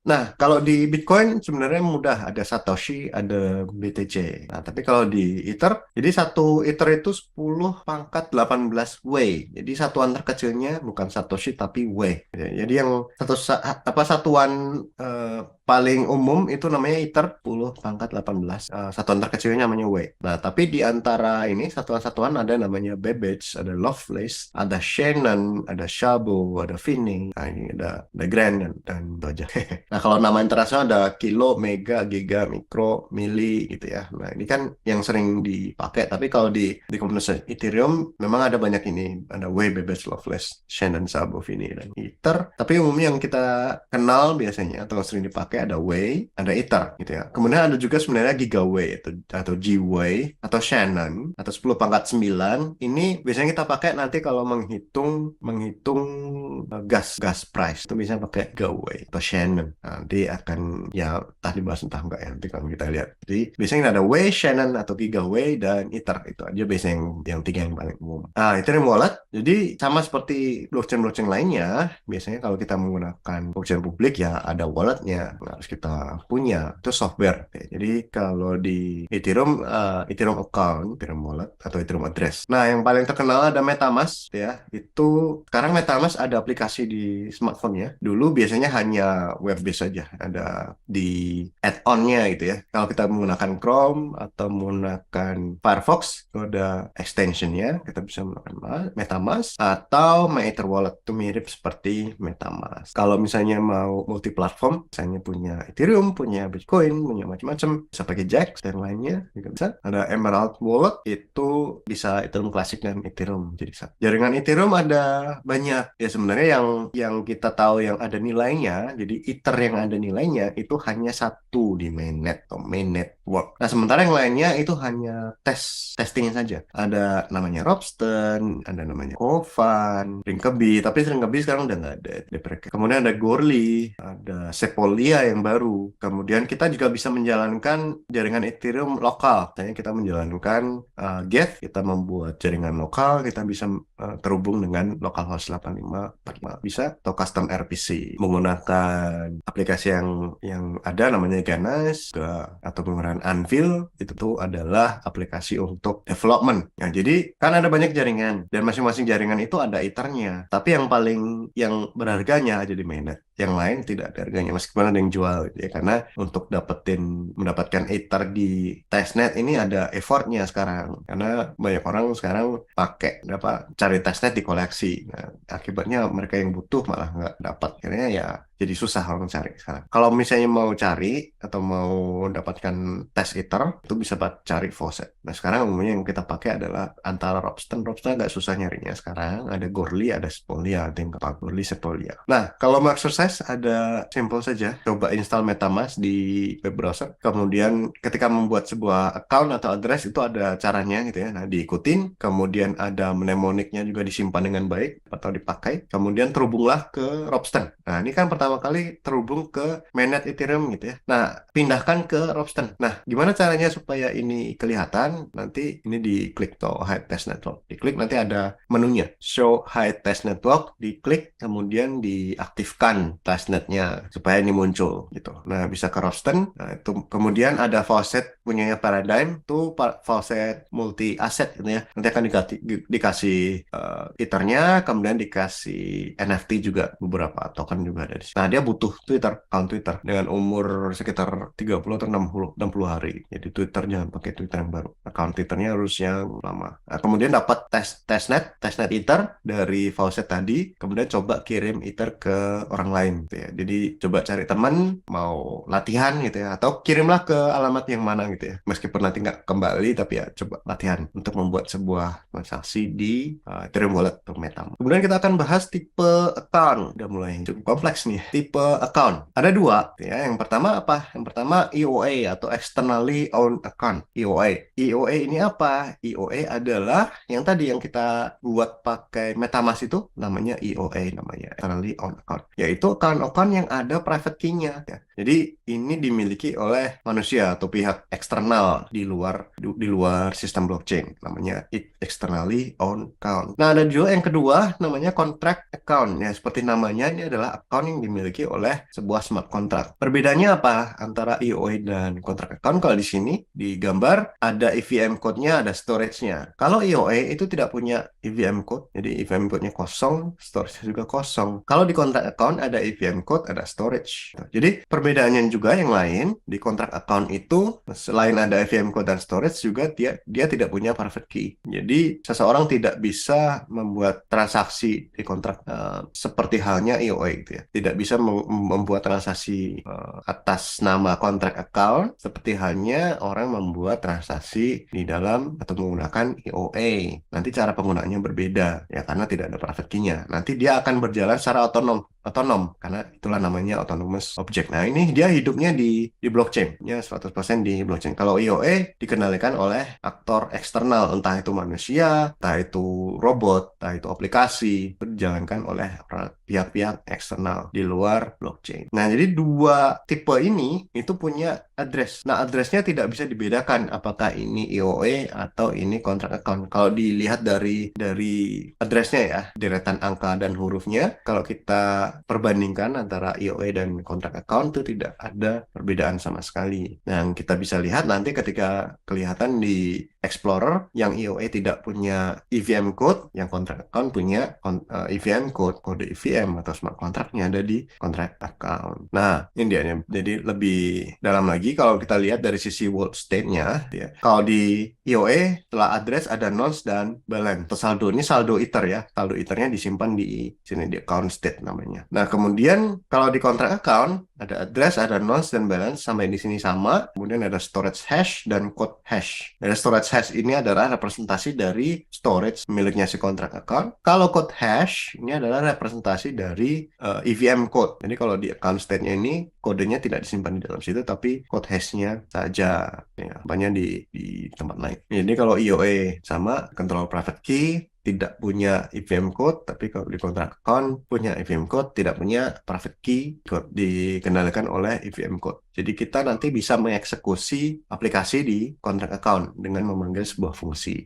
Nah, kalau di Bitcoin sebenarnya mudah, ada Satoshi, ada BTC. Nah, tapi kalau di Ether, jadi satu Ether itu 10 pangkat 18 Wei. Jadi satuan terkecilnya bukan Satoshi tapi Wei. Jadi yang satuan paling umum itu namanya Ether 10 pangkat 18. Satuan terkecilnya namanya Wei. Nah, tapi di antara ini satuan-satuan ada namanya Babbage, ada Lovelace, ada Shannon, ada Szabo, ada Finney. Nah, ini ada Grand dan itu aja. Nah, kalau nama internasional ada kilo, mega, giga, mikro, mili gitu ya. Nah, ini kan yang sering dipakai. Tapi kalau di komunitas Ethereum memang ada banyak ini. Ada Wei, Babbage, Lovelace, Shannon, Szabo, Finney, dan Ether. Tapi umumnya yang kita kenal biasanya atau sering dipakai ada Wei, ada Ether gitu ya. Kemudian ada juga sebenarnya Gigawei atau G-Wei atau Shannon atau 10 pangkat 9. Ini biasanya kita pakai nanti kalau menghitung menghitung gas price itu bisa pakai Gawei atau Shannon. Nanti akan ya entah dibahas entah enggak ya nanti kalau kita lihat. Jadi biasanya ada Wei, Shannon atau Gigawei dan Ether itu aja biasanya yang tiga yang paling umum. Ethereum Wallet jadi sama seperti blockchain-blockchain lainnya. Biasanya kalau kita menggunakan blockchain publik ya ada walletnya yang harus kita punya itu software. Jadi kalau di Ethereum Ethereum account, Ethereum wallet atau Ethereum address. Nah yang paling terkenal ada MetaMask ya. Itu sekarang MetaMask ada aplikasi di smartphone ya. Dulu biasanya hanya web based saja, ada di add-onnya gitu ya. Kalau kita menggunakan Chrome atau menggunakan Firefox, itu ada extensionnya, kita bisa menggunakan MetaMask atau MyEtherWallet itu mirip seperti MetaMask. Kalau misalnya mau multi platform, misalnya punya Ethereum, punya Bitcoin, punya macam-macam, bisa pakai Jax dan lainnya juga bisa. Ada Emerald Wallet itu bisa Ethereum Classic dan Ethereum jadi satu. Jaringan Ethereum ada banyak ya sebenarnya yang kita tahu yang ada nilainya. Jadi Ether yang ada nilainya itu hanya satu di mainnet atau main network. Nah sementara yang lainnya itu hanya testingnya saja. Ada namanya Ropsten, ada namanya Kovan, Rinkebi, tapi Rinkebi sekarang udah nggak ada di mereka. Kemudian ada Goerli, ada Sepolia yang baru. Kemudian kita juga bisa menjalankan jaringan Ethereum lokal. Misalnya kita menjalankan Geth, kita membuat jaringan lokal, kita bisa terhubung dengan localhost 8545 bisa atau custom RPC menggunakan aplikasi yang ada namanya Ganas atau menggunakan Anvil itu tuh adalah aplikasi untuk development. Nah, jadi kan ada banyak jaringan dan masing-masing jaringan itu ada ethernya. Tapi yang berharganya aja di mainnet. Yang lain tidak ada harganya meskipun ada yang jual gitu ya. Karena untuk mendapatkan ether di testnet ini ada effortnya sekarang. Karena banyak orang sekarang pakai cari testnet di koleksi. Nah, akibatnya mereka yang butuh malah nggak dapat. Akhirnya ya jadi susah orang cari sekarang. Kalau misalnya mau cari atau mau dapatkan test ether itu bisa cari faucet. Nah sekarang umumnya yang kita pakai adalah antara Ropsten agak susah nyarinya sekarang. Ada Goerli, ada Sepolia, ada yang apa Goerli, Sepolia. Nah kalau mau exercise ada simple saja. Coba install MetaMask di web browser. Kemudian ketika membuat sebuah account atau address itu ada caranya gitu ya. Nah diikutin. Kemudian ada mnemoniknya juga disimpan dengan baik atau dipakai. Kemudian terhubunglah ke Ropsten. Nah ini kan pertama kali terhubung ke mainnet Ethereum gitu ya. Nah pindahkan ke Ropsten. Nah gimana caranya supaya ini kelihatan? Nanti ini diklik tuh Hide Test Network. Diklik nanti ada menunya Show Hide Test Network. Diklik kemudian diaktifkan testnetnya supaya ini muncul gitu. Nah bisa ke Ropsten. Nah itu kemudian ada faucet punyanya Paradigm itu faucet multi aset gitu ya. Nanti akan dikasih Ethernya, kemudian dikasih NFT juga beberapa token juga ada di sini. Nah, dia butuh account Twitter dengan umur sekitar 30 atau 60 hari. Jadi Twitter jangan pakai Twitter yang baru. Account Twitternya harus yang lama. Nah, kemudian dapat testnet Ether dari faucet tadi, kemudian coba kirim Ether ke orang lain gitu ya. Jadi coba cari teman mau latihan gitu ya atau kirimlah ke alamat yang mana gitu ya. Meskipun nanti nggak kembali tapi ya coba latihan untuk membuat sebuah transaksi di Ethereum Wallet atau MetaMask. Kemudian kita akan bahas tipe account. Udah mulai cukup kompleks nih. Tipe account. Ada dua ya. Yang pertama apa? Yang pertama EOA atau Externally Owned Account. EOA. EOA ini apa? EOA adalah yang tadi yang kita buat pakai MetaMask itu namanya EOA namanya Externally Owned Account. Yaitu account-account yang ada private key-nya ya. Jadi ini dimiliki oleh manusia atau pihak eksternal di luar sistem blockchain, namanya externally owned account. Nah, ada juga yang kedua namanya contract account. Ya, seperti namanya, ini adalah account yang dimiliki oleh sebuah smart contract. Perbedaannya apa antara EOA dan contract account? Kalau di sini di gambar ada EVM code-nya, ada storage-nya. Kalau EOA itu tidak punya EVM code, jadi EVM code-nya kosong, storage juga kosong. Kalau di contract account ada EVM code, ada storage. Jadi perbedaannya juga yang lain, di contract account itu selain ada EVM code dan storage juga dia tidak punya private key. Jadi seseorang tidak bisa membuat transaksi di kontrak seperti halnya EOA gitu ya. Tidak bisa membuat transaksi atas nama contract account seperti halnya orang membuat transaksi di dalam atau menggunakan EOA. Nanti cara penggunaannya berbeda ya karena tidak ada private key-nya. Nanti dia akan berjalan secara otonom karena itulah namanya autonomous object. Nah, ini dia hidupnya di blockchain, ya 100% di blockchain. Kalau IOE dikendalikan oleh aktor eksternal, entah itu manusia, entah itu robot, entah itu aplikasi, itu dijalankan oleh pihak-pihak eksternal di luar blockchain. Nah, jadi dua tipe ini itu punya address. Nah, addressnya tidak bisa dibedakan apakah ini IOE atau ini contract account. Kalau dilihat dari addressnya ya, deretan angka dan hurufnya, kalau kita perbandingkan antara IOE dan contract account itu tidak ada perbedaan sama sekali. Yang kita bisa lihat nanti ketika kelihatan di Explorer yang IOE tidak punya EVM code, yang contract account punya EVM code, kode EVM atau smart contract-nya ada di contract account. Nah, ini dia. Jadi lebih dalam lagi kalau kita lihat dari sisi world state-nya, ya. Kalau di IOE setelah address ada nonce dan balance. Atau saldo ini saldo Ether ya. Saldo Ethernya disimpan di sini di account state namanya. Nah, kemudian kalau di contract account ada address, ada nonce dan balance sampai di sini sama. Kemudian ada storage hash dan code hash. Dari storage hash ini adalah representasi dari storage miliknya si contract account. Kalau code hash ini adalah representasi dari EVM code. Jadi kalau di account state-nya ini kodenya tidak disimpan di dalam situ tapi code hash-nya saja. Ya, banyak di tempat lain. Jadi kalau IOE sama control private key, tidak punya EVM code, tapi kalau di contract account punya EVM code, tidak punya private key, dikendalikan oleh EVM code. Jadi kita nanti bisa mengeksekusi aplikasi di contract account dengan memanggil sebuah fungsi.